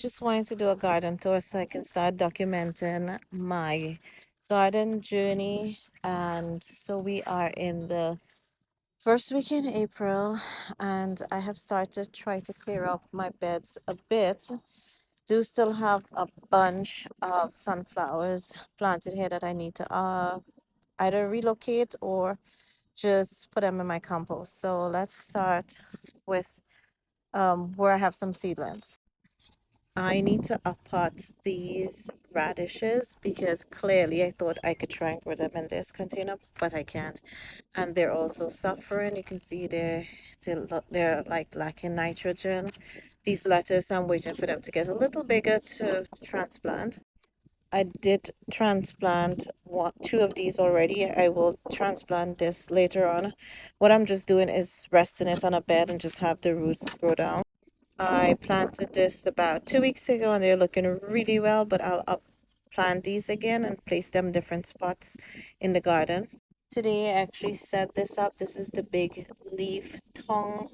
just wanted to do a garden tour so I can start documenting my garden journey. And so we are in the first week in April, and I have started to try to clear up my beds a bit. Do still have a bunch of sunflowers planted here that I need to either relocate or just put them in my compost. So let's start with where I have some seedlings. I need to uppot these radishes because clearly I thought I could try and grow them in this container, but I can't. And they're also suffering. You can see they're like lacking nitrogen. These lettuce, I'm waiting for them to get a little bigger to transplant. I did transplant two of these already. I will transplant this later on. What I'm just doing is resting it on a bed and just have the roots grow down. I planted this about 2 weeks ago and they're looking really well, but I'll up plant these again and place them different spots in the garden. Today I actually set this up. This is the big leaf tongue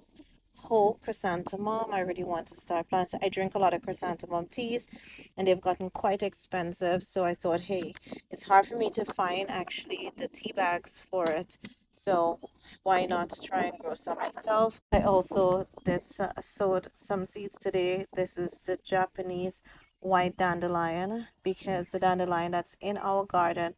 whole chrysanthemum. I really want to start planting. I drink a lot of chrysanthemum teas and they've gotten quite expensive. So I thought, hey, it's hard for me to find actually the tea bags for it. So why not try and grow some myself? I also did sowed some seeds today. This is the Japanese white dandelion because the dandelion that's in our garden,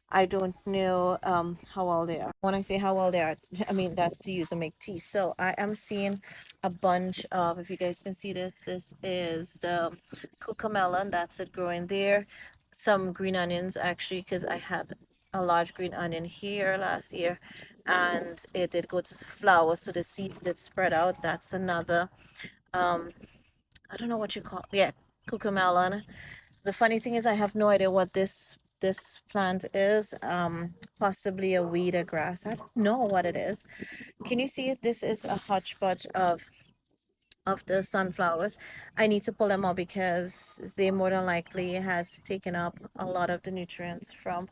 I don't know how well they are. When I say how well they are, I mean that's to use to make tea. So I am seeing a bunch of, if you guys can see this, this is the cucamelon that's it growing there. Some green onions actually, because I had a large green onion here last year and it did go to flower, so the seeds did spread out. That's another I don't know what you call, yeah, cucamelon. The funny thing is I have no idea what this plant is. Possibly a weed or grass. I don't know what it is. Can you see this is a hodgepodge of the sunflowers? I need to pull them out because they more than likely has taken up a lot of the nutrients from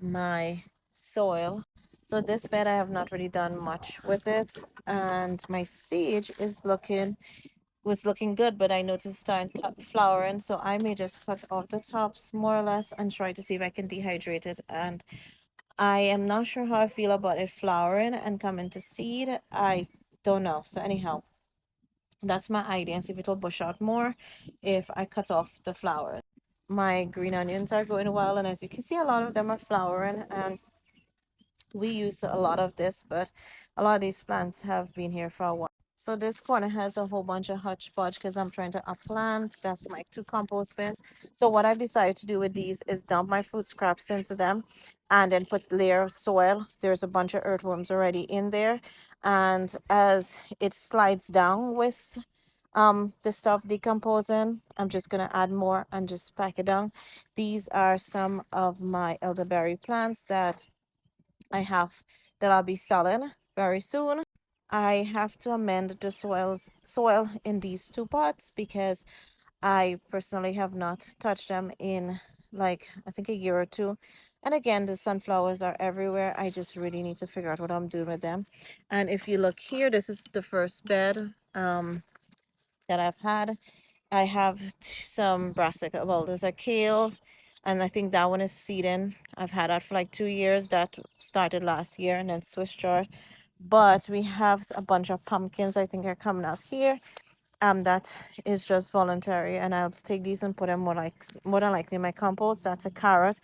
my soil. So this bed I have not really done much with it, and my sage is looking was looking good, but I noticed starting cut flowering, so I may just cut off the tops more or less and try to see if I can dehydrate it. And I am not sure how I feel about it flowering and coming to seed. I don't know. So anyhow, that's my idea, and see if it'll bush out more if I cut off the flowers. My green onions are going well, and as you can see, a lot of them are flowering, and we use a lot of this, but a lot of these plants have been here for a while. So this corner has a whole bunch of hodgepodge because I'm trying to upplant. That's my two compost bins. So what I've decided to do with these is dump my food scraps into them and then put layer of soil. There's a bunch of earthworms already in there. And as it slides down with the stuff decomposing, I'm just gonna add more and just pack it down. These are some of my elderberry plants that I have that I'll be selling very soon. I have to amend the soil in these two pots because I personally have not touched them in like I think a year or two. And again, the sunflowers are everywhere. I just really need to figure out what I'm doing with them. And if you look here, this is the first bed that I've had. I have some brassica. Well, there's a kale, and I think that one is seeding. I've had that for like 2 years. That started last year, and then Swiss chard. But we have a bunch of pumpkins. I think are coming up here. That is just voluntary, and I'll take these and put them more than likely in my compost. That's a carrot.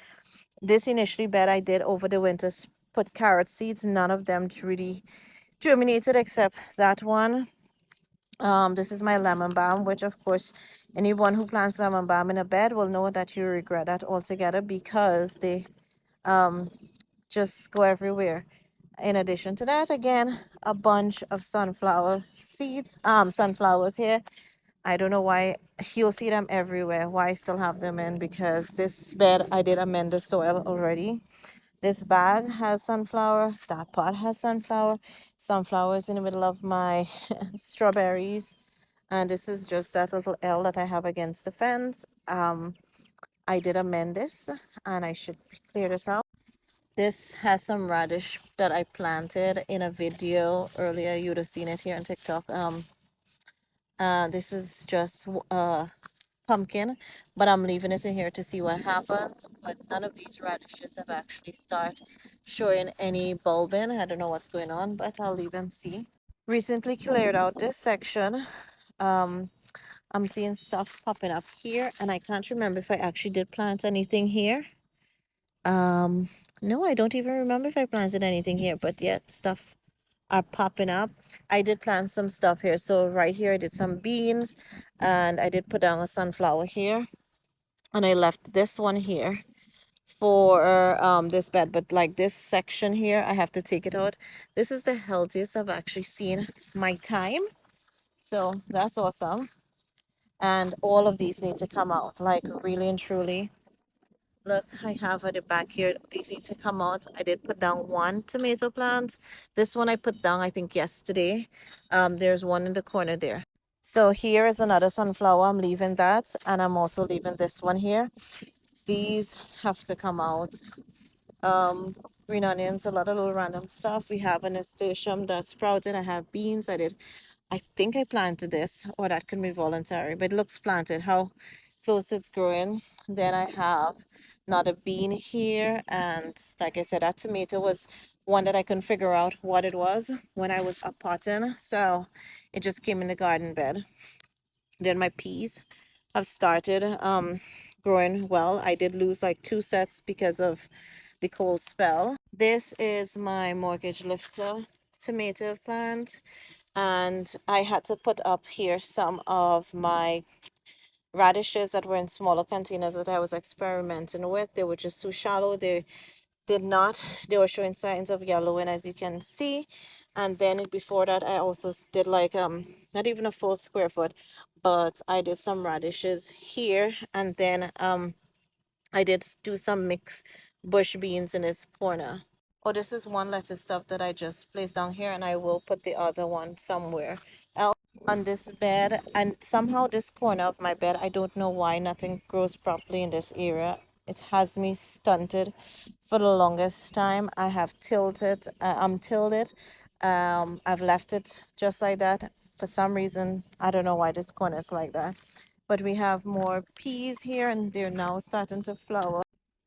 This initially bed I did over the winter put carrot seeds. None of them really germinated except that one. This is my lemon balm, which of course anyone who plants lemon balm in a bed will know that you regret that altogether because they um just go everywhere. In addition to that, again, a bunch of sunflower seeds, sunflowers here. I don't know why you'll see them everywhere. Why I still have them in, because this bed I did amend the soil already. This bag has sunflower, that pot has sunflowers in the middle of my strawberries, and this is just that little L that I have against the fence. I did amend this and I should clear this out. This has some radish that I planted in a video earlier. You would have seen it here on TikTok. This is just pumpkin, but I'm leaving it in here to see what happens. But none of these radishes have actually started showing any bulbing. I don't know what's going on, but I'll leave and see. Recently cleared out this section. Um, I'm seeing stuff popping up here, and I can't remember if I actually did plant anything here. Um, no, I don't even remember if I planted anything here, but yet stuff are popping up. I did plant some stuff here. So right here, I did some beans, and I did put down a sunflower here, and I left this one here for this bed, but like this section here, I have to take it out. This is the healthiest I've actually seen my time. So that's awesome. And all of these need to come out, like really and truly. Look, I have at the back here. These need to come out. I did put down one tomato plant. This one I put down, I think, yesterday. There's one in the corner there. So here is another sunflower. I'm leaving that, and I'm also leaving this one here. These have to come out. Um, Green onions, a lot of little random stuff. We have an nasturtium that's sprouted. I have beans. I think I planted this, or that could be voluntary, but it looks planted. How close it's growing. Then I have another bean here, and like I said, that tomato was one that I couldn't figure out what it was when I was up potting, so it just came in the garden bed. Then my peas have started growing well. I did lose like 2 sets because of the cold spell. This is my mortgage lifter tomato plant, and I had to put up here some of my radishes that were in smaller containers that I was experimenting with. They were just too shallow. They did not, they were showing signs of yellowing, as you can see. And then before that, I also did like not even a full square foot, but I did some radishes here, and then I did do some mixed bush beans in this corner. Oh, this is one lettuce stuff that I just placed down here, and I will put the other one somewhere else on this bed. And somehow this corner of my bed, I don't know why nothing grows properly in this area. It has me stunted for the longest time. I have tilted, I'm tilted. I've left it just like that. For some reason, I don't know why this corner is like that. But we have more peas here, and they're now starting to flower.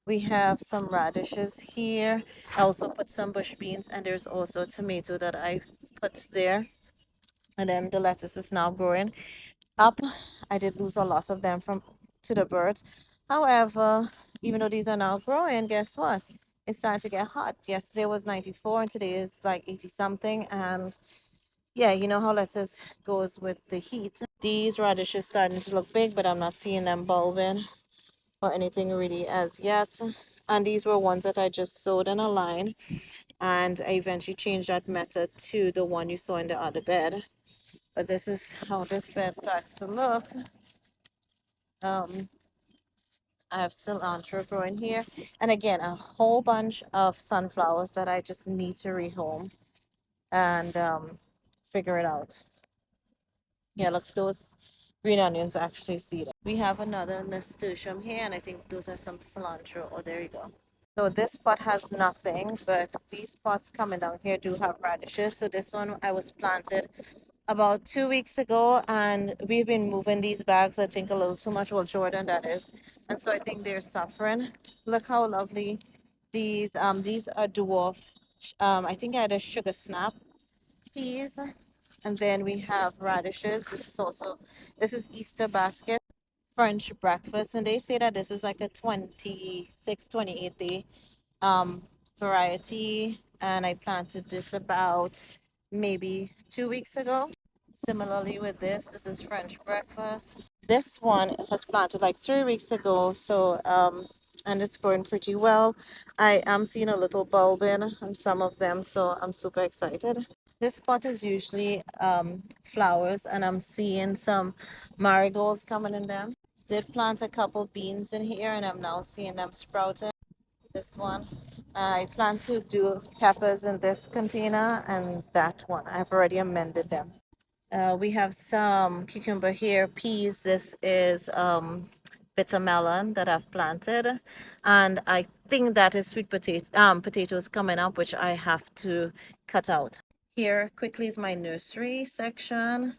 We have some radishes here. I also put some bush beans, and there's also a tomato that I put there. And then the lettuce is now growing up. I did lose a lot of them from to the birds. However, even though these are now growing, guess what? It's starting to get hot. Yesterday was 94 and today is like 80 something. And yeah, you know how lettuce goes with the heat. These radishes starting to look big, but I'm not seeing them bulbing or anything really as yet. And these were ones that I just sowed in a line, and I eventually changed that method to the one you saw in the other bed. But this is how this bed starts to look. Um, I have cilantro growing here, and again, a whole bunch of sunflowers that I just need to rehome and figure it out. Yeah, look, those green onions actually seeded. We have another nasturtium here, and I think those are some cilantro. Oh, there you go. So this pot has nothing, but these pots coming down here do have radishes. So this one I was planted about 2 weeks ago, and we've been moving these bags, I think a little too much. Well, Jordan, that is. And so I think they're suffering. Look how lovely these are dwarf. I think I had a sugar snap peas, and then we have radishes. This is Easter basket French breakfast, and they say that this is like a 26, 28 day variety, and I planted this about maybe 2 weeks ago. Similarly with this is French breakfast. This one was planted like 3 weeks ago, so and it's growing pretty well. I am seeing a little bulbing on some of them, so I'm super excited. This pot is usually flowers, and I'm seeing some marigolds coming in them. Did plant a couple beans in here, and I'm now seeing them sprouting. This one, I plan to do peppers in this container, and that one I've already amended them. We have some cucumber here, peas. This is bitter melon that I've planted, and I think that is sweet potatoes coming up, which I have to cut out. Here quickly is my nursery section.